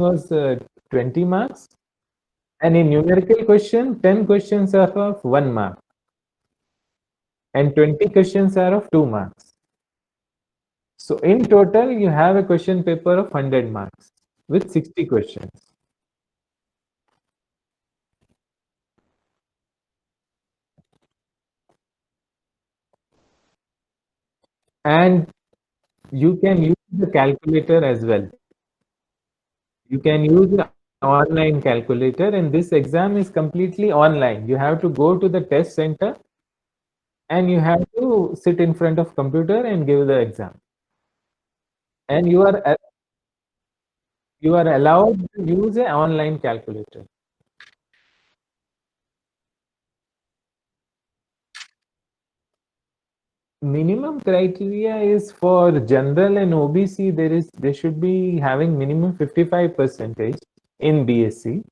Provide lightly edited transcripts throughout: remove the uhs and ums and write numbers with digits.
was 20 marks. And in numerical question, 10 questions are of 1 mark and 20 questions are of 2 marks. So in total, you have a question paper of 100 marks with 60 questions. And you can use the calculator as well. You can use the online calculator, and this exam is completely online. You have to go to the test center and you have to sit in front of computer and give the exam. And you are allowed to use an online calculator. Minimum criteria is for general and OBC. They should be having minimum 55 percentage in BSc,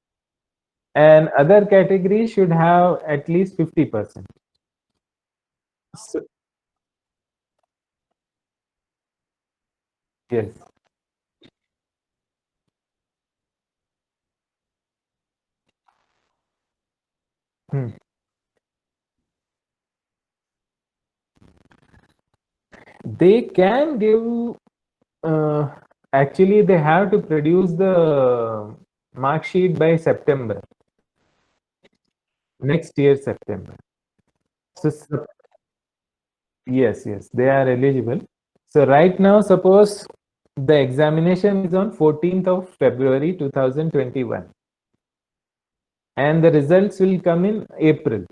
and other categories should have at least 50%. So, yes. Hmm. They can give, uh, actually, they have to produce the mark sheet by September, next year, September. So, yes, yes, they are eligible. So, right now, suppose the examination is on 14th of February 2021, and the results will come in April.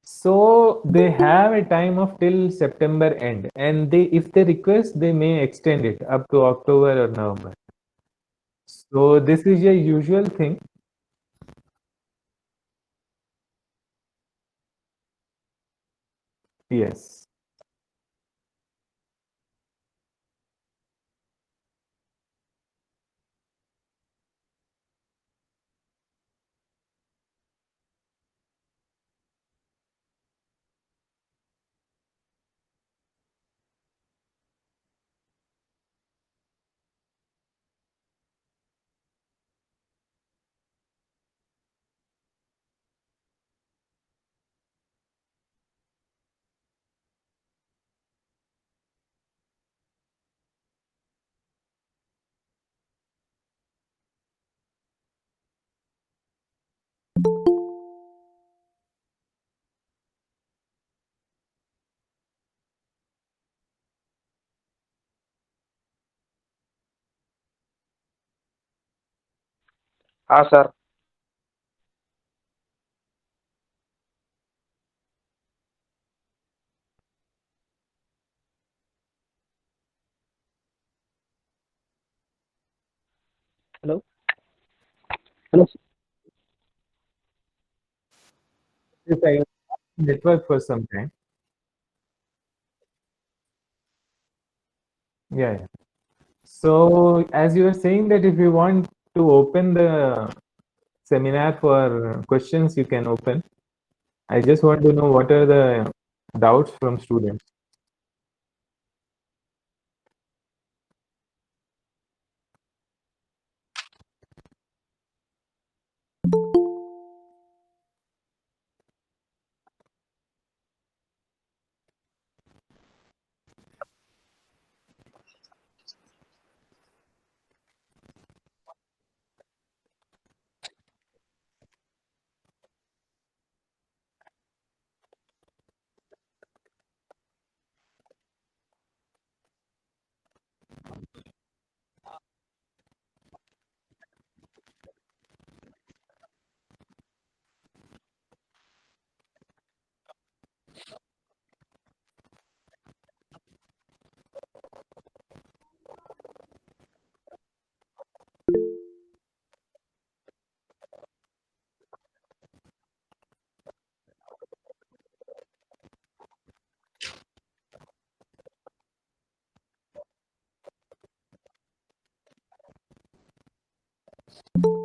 So they have a time of till September end, and if they request, they may extend it up to October or November. So this is a usual thing. Yes. हाँ sir. Hello. Hello. If I network for some time. Yeah, yeah. So as you were saying that if you want to open the seminar for questions, you can open. I just want to know what are the doubts from students.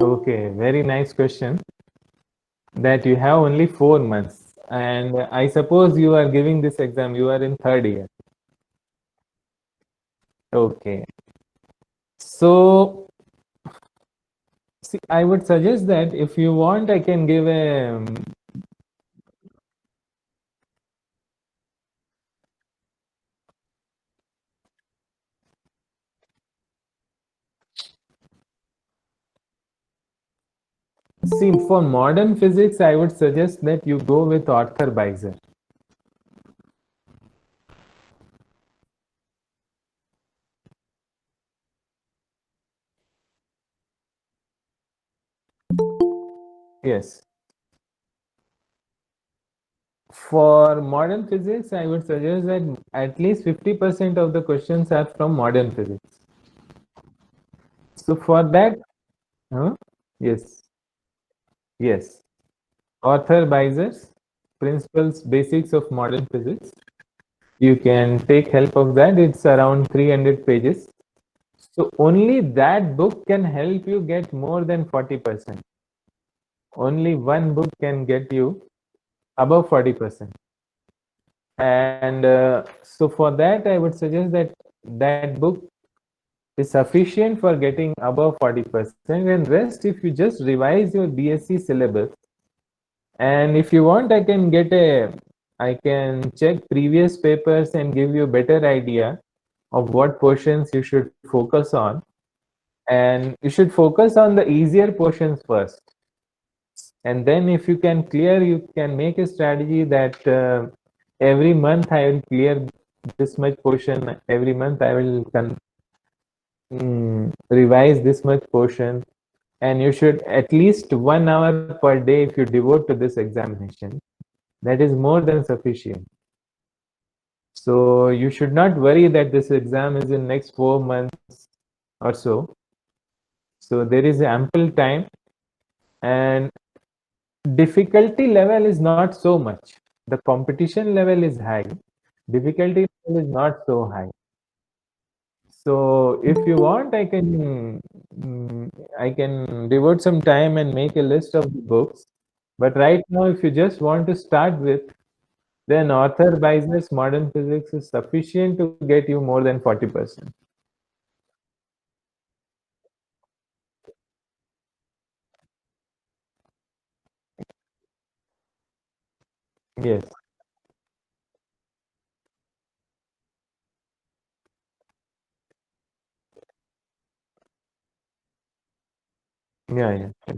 Okay, very nice question. That you have only 4 months, and I suppose you are giving this exam, you are in third year. Okay. So See, I would suggest that if you want, I can give a see for modern physics. I would suggest that you go with Arthur Beiser. Yes. For modern physics, I would suggest that at least 50% of the questions are from modern physics. So for that, huh? Yes, yes. Arthur Beiser's Principles Basics of Modern Physics. You can take help of that. It's around 300 pages. So only that book can help you get more than 40%. Only one book can get you above 40%. And so for that, I would suggest that that book is sufficient for getting above 40%. And rest, if you just revise your BSc syllabus, and if you want, I can check previous papers and give you a better idea of what portions you should focus on. And you should focus on the easier portions first. And then if you can clear, you can make a strategy that every month I will clear this much portion. Every month I will revise this much portion. And you should at least 1 hour per day if you devote to this examination. That is more than sufficient. So you should not worry that this exam is in next 4 months or so. So there is ample time, and difficulty level is not so much. The competition level is high. Difficulty level is not so high. So if you want, I can devote some time and make a list of the books. But right now, if you just want to start with, then Arthur Beisner's Modern Physics is sufficient to get you more than 40%. Yes. Yeah, yeah.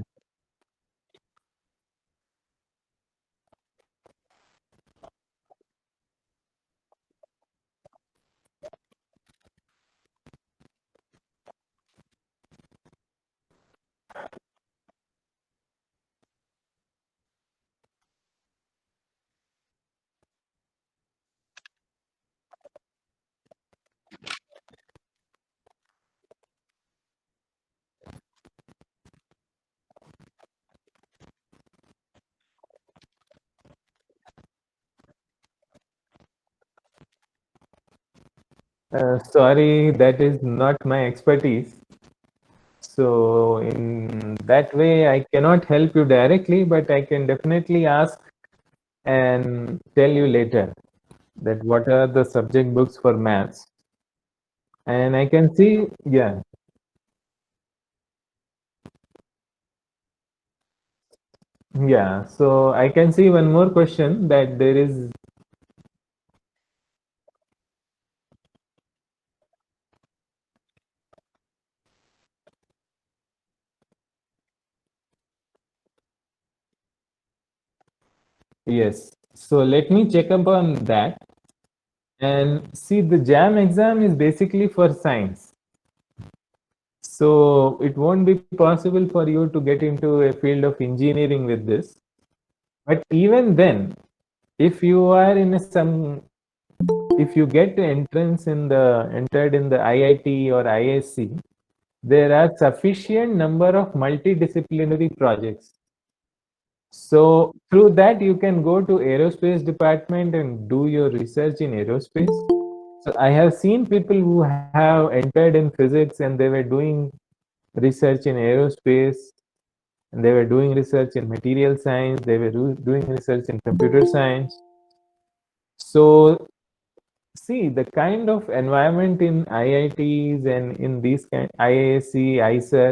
Sorry, that is not my expertise. So in that way, I cannot help you directly, but I can definitely ask and tell you later that what are the subject books for maths. And I can see, yeah, yeah. So I can see one more question that there is, yes. So let me check up on that. And see, the JAM exam is basically for science. So it won't be possible for you to get into a field of engineering with this. But even then, if you are in if you get entered in the IIT or ISC, there are sufficient number of multidisciplinary projects. So through that, you can go to aerospace department and do your research in aerospace. So I have seen people who have entered in physics and they were doing research in aerospace, and they were doing research in material science, they were doing research in computer science. So see the kind of environment in IITs and in these kind IISc, ISER,